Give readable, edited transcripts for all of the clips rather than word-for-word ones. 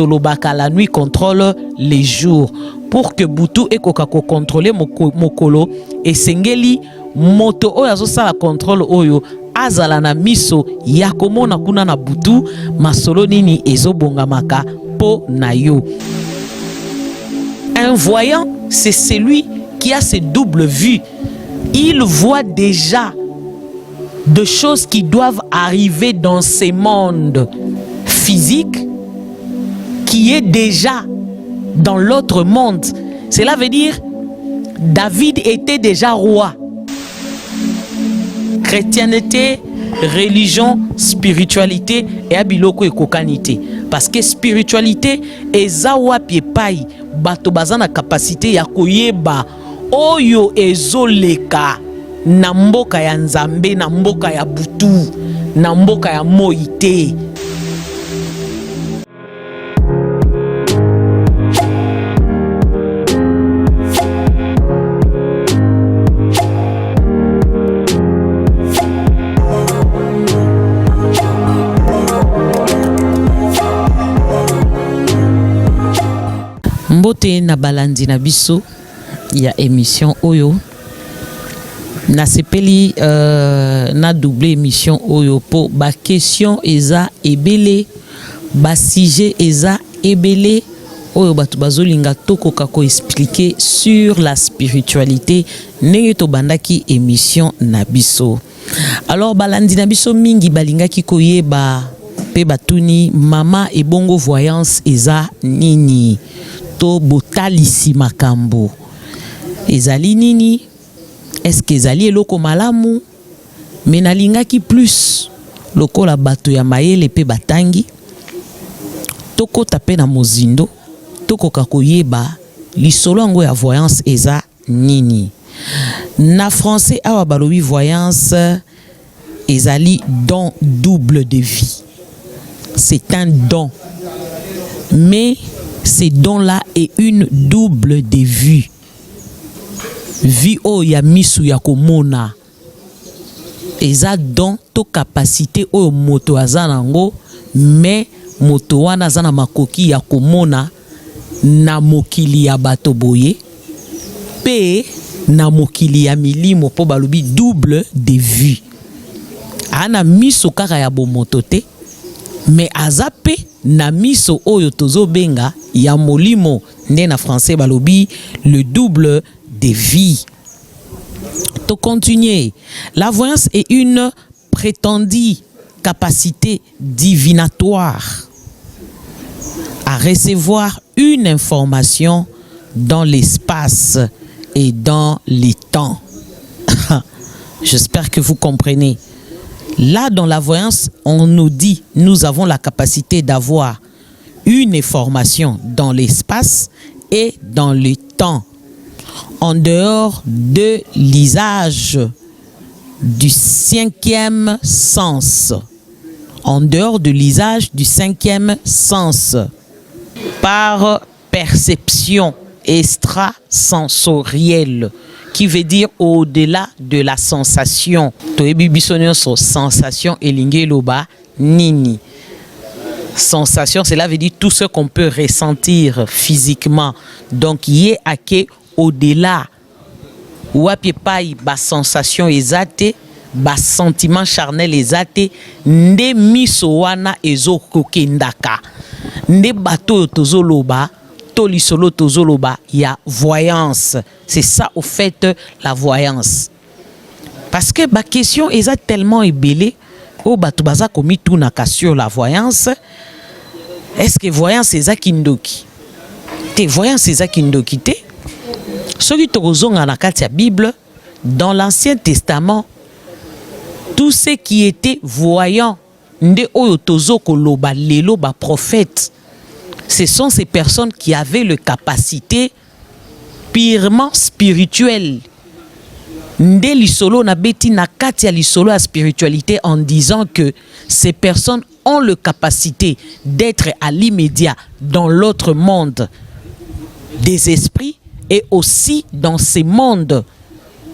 tolobaka la nuit contrôle les jours. Pour que butu ekokako contrôler mokolo et sengeli moto oyo azosala contrôle oyo azala na miso ya komona kuna na butu masolo nini ezobongamaka po na yo. Un voyant, c'est celui qui a ses doubles vues. Il voit déjà de choses qui doivent arriver dans ces mondes physiques qui est déjà dans l'autre monde. Cela veut dire David était déjà roi. Chrétienté, religion, spiritualité et abiloko et kokanité. Parce que spiritualité eza wapi epai bato bazana capacité ya koyeba oyo ezoleka na mboka ya nzambe, na mboka ya butu, na mboka ya moite. Mbote na balandi na biso ya émission oyo na sepeli na double émission oyo po ba question eza ebele ba sujet eza ebele oyo batu bazolinga tokoka ko expliquer sur la spiritualité ndenge to bandaki émission na biso. Alors balandi na biso mingi balingaki koyeba pe batuni mama ebongo voyance eza nini to botalisi makambo ezali nini, est-ce que ezali eloko malamu, mais nalingaki plus lokola bato ya mayele pe batangi toko tape na mozindo toko kakoyeba lisolo yango ya voyance eza nini. Na français awa balobi voyance ezali don double de vie. C'est un don, mais ce don-là est une double de vue. Vie o ya misu ya komona. Eza don to capacité o moto azanango, mais moto wana azana makoki ya komona na mokili ya bato boye pe na mokili ya milimo po balobi double de vue. Ana miso kaka ya bomoto te, mais azape na miso oyo tozo benga ya molimo nde na français balobi le double de vie. To continuer, la voyance est une prétendue capacité divinatoire à recevoir une information dans l'espace et dans les temps. J'espère que vous comprenez. Là, dans la voyance, on nous dit, nous avons la capacité d'avoir une information dans l'espace et dans le temps, en dehors de l'usage du cinquième sens. En dehors de l'usage du cinquième sens, par perception extrasensorielle, qui veut dire au-delà de la sensation. Sensation elinge loba nini. Sensation, cela veut dire tout ce qu'on peut ressentir physiquement. Donc, y est ake au-delà. Ou api pai ba sensation ezate, ba sentiment charnel ezate, nde miso wana ezo kokendaka. Nde bato tozo loba. Lisolo tozoloba ya voyance. C'est ça au fait la voyance. Parce que ma question est tellement ébélée au batubaza komi tout naka sur la voyance. Est-ce que voyance est zakindoki? Te voyance est zakindoki te? Ce qui tozonga na katia Bible dans l'Ancien Testament, tout ce qui était voyant nde oyo tozoko loba lelo ba prophète. Ce sont ces personnes qui avaient le capacité purement spirituelle. Nde lisolo na beti na katia lisolo à spiritualité en disant que ces personnes ont le capacité d'être à l'immédiat dans l'autre monde des esprits et aussi dans ces mondes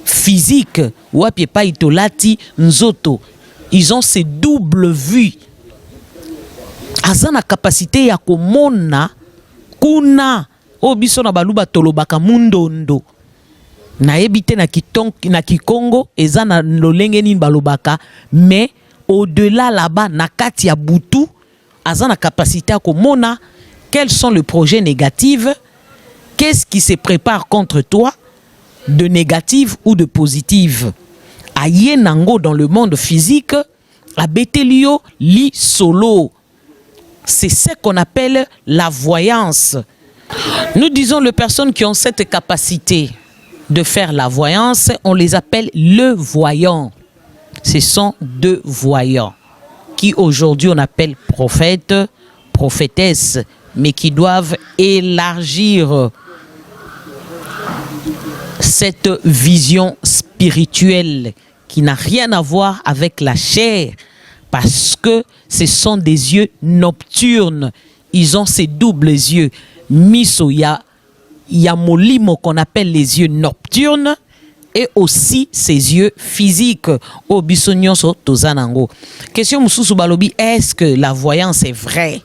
physiques. Wapi pa itolati nzoto. Ils ont ces doubles vues. Azana capacité ya komona kuna obiso na baluba tolobaka mundondo na ebite na Kikongo eza na lolenge nini balobaka, mais au-delà là-bas na kati ya butu azana capacité ya komona quels sont les projets négatifs, qu'est-ce qui se prépare contre toi de négatif ou de positif. Aye nango dans le monde physique abetelio li solo. C'est ce qu'on appelle la voyance. Nous disons les personnes qui ont cette capacité de faire la voyance, on les appelle le voyant. Ce sont deux voyants qui aujourd'hui on appelle prophètes, prophétesses, mais qui doivent élargir cette vision spirituelle qui n'a rien à voir avec la chair, parce que ce sont des yeux nocturnes. Ils ont ces doubles yeux. Miso, il y a molimo qu'on appelle les yeux nocturnes et aussi ses yeux physiques. Au bisonyoso tozanango. Question mususu balobi, est-ce que la voyance est vraie?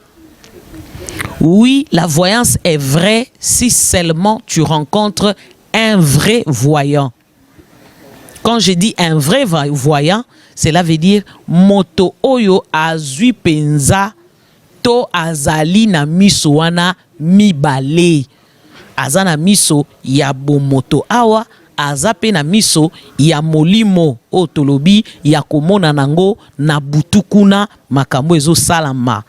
Oui, la voyance est vraie si seulement tu rencontres un vrai voyant. Quand je dis un vrai voyant, cela veut dire moto oyo azui penza to azali na miso wana mibale. Azana miso ya bomoto awa, azape na miso ya molimo otolobi ya komona nango na butukuna makambo ezo salama.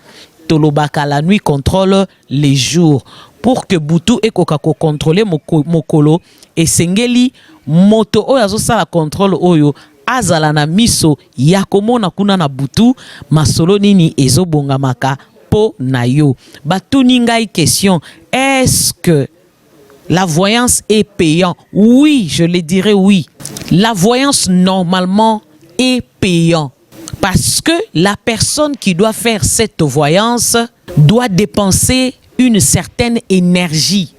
Tolobaka la nuit contrôle les jours. Pour que butu ekoka ko contrôler mokolo esengeli moto oyo azosala contrôle oyo azala na miso ya komona kuna na butu masolo nini ezobongamaka po na yo. Batuni ngai question, est-ce que la voyance est payante? Oui, je le dirais oui. La voyance normalement est payante parce que la personne qui doit faire cette voyance doit dépenser une certaine énergie.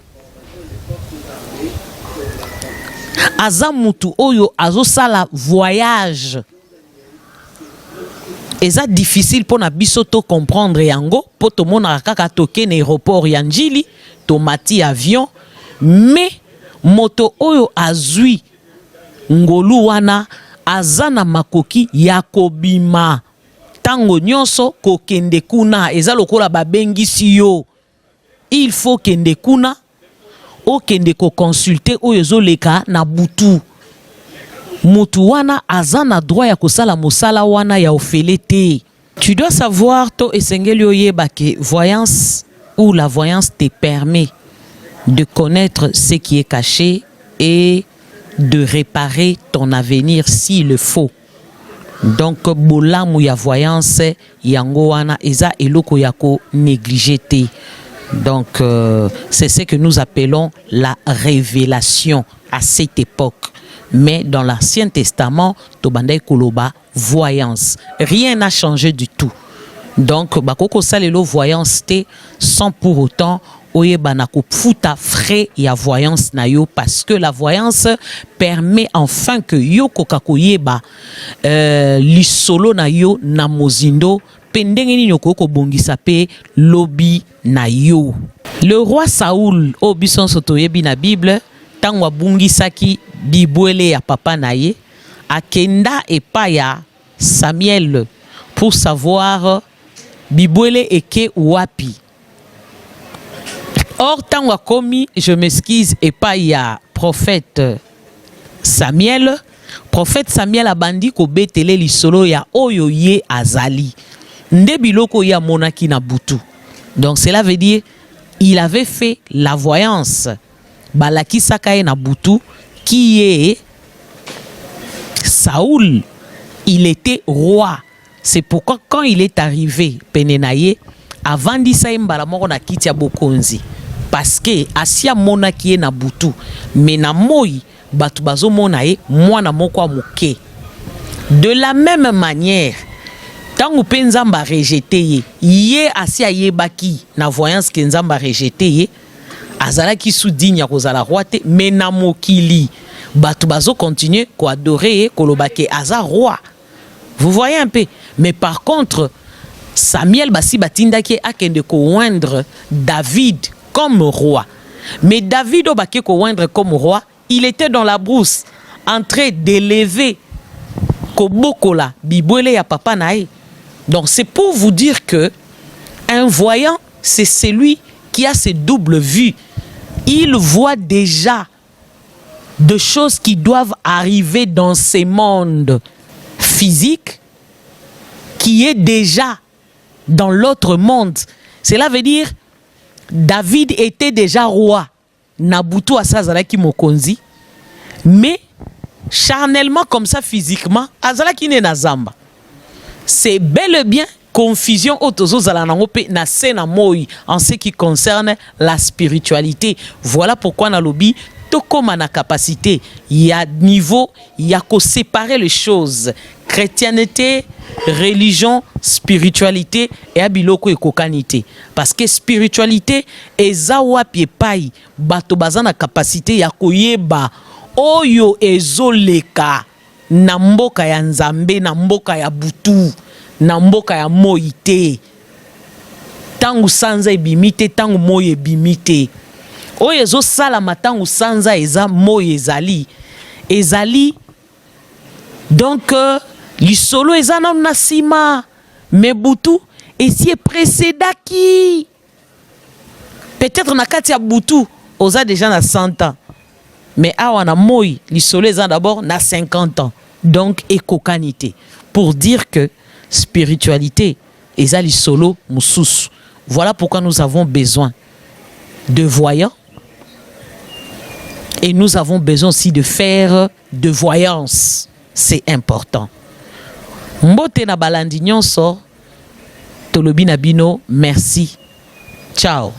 Azamutu oyo azosala voyage. Eza difficile pour na biso to comprendre yango, po to mona kaka toke na aéroport ya Njili, to mati avion, mais moto oyo azui ngolu wana azana makoki ya kobima. Tango nyonso ko kende kuna eza lokola babengisi yo. Il faut kende kuna o kende ko consulter oyo zoleka na butu. Mutu wana azana droit ya kosala mosala wana ya ofelete. Tu dois savoir to esengeli oyeba ke voyance ou la voyance te permet de connaître ce qui est caché et de réparer ton avenir s'il le faut. Donc bolamu ya voyance yango wana eza eloko yako négligé. Donc c'est ce que nous appelons la révélation à cette époque. Mais dans l'Ancien Testament, tobandai koloba voyance. Rien n'a changé du tout. Donc bakoko salelo voyance te sans pour autant oyeba na ko futa frais ya voyance na yo, parce que la voyance permet enfin que yo kokakoyeba lisolo na yo na mozindo pendenge nini okoko bongisa pe lobi na yo. Le roi Saoul o bison sotoyebi na Bible tangwa bungisaki bibwele ya papa na ye akenda epa Samuel pour savoir bibwele eke wapi. Or tangwa komi, je m'excuse, epa prophète Samuel abandi ko betele lisolo ya oyo ye azali. Nde biloko ya monaki na butu. Donc cela veut dire il avait fait la voyance. Balaki sakaye na butu qui est Saoul. Il était roi. C'est pourquoi quand il est arrivé Penenaye, avant d'isa mbala moko na kiti ya bokonzi, parce que asia monaki na butu, mais na moi batu bazo monaye mwana moko amuke. De la même manière, tangu pe nzamba rejeté ye asia yebaki na voyance ke nzamba rejeté ye azalaki soudigne kozala roi te, mais na mokili batu bazo continuer ko adorer kolobake aza roi. Vous voyez un peu. Mais par contre, Samuel basi batindaki akende ko oindre David comme roi. Mais David au baké ko oindre comme roi, il était dans la brousse en train d'élever kobokola bibwele ya papa nae. Donc c'est pour vous dire que un voyant, c'est celui qui a ses doubles vues. Il voit déjà de choses qui doivent arriver dans ces mondes physiques qui est déjà dans l'autre monde. Cela veut dire David était déjà roi. Nabutu asazalaki mokonzi. Mais charnellement comme ça physiquement, azalaki ne nazamba. C'est bel et bien confusion autozo zalanangope na sena moi en ce qui concerne la spiritualité. Voilà pourquoi na lobby tokoma na capacité, il y a niveau, il y a qu'à séparer les choses. Chrétienté, religion, spiritualité et abiloko et kokanité. Parce que spiritualité eza wapi epai bato baza na capacité ya koyeba oyo ezoleka na mboka ya Nzambe, na mboka ya butu, na mboka ya moite. Tangu sanza ebimite, tangu moye ebimite. Oyo ezo sala matangu sanza eza moye ezali. Ezali donc lisolo eza na nasima mais butu esi précédaki. Peut-être na kati ya butu oza déjà na 100 ans. Mais awa na moi lisolo eza d'abord na 50 ans. Donc ekokanité pour dire que spiritualité eza lisolo mususu. Voilà pourquoi nous avons besoin de voyants et nous avons besoin aussi de faire de voyance. C'est important. Mbote na balandi nyonso tolobi na bino merci. Ciao.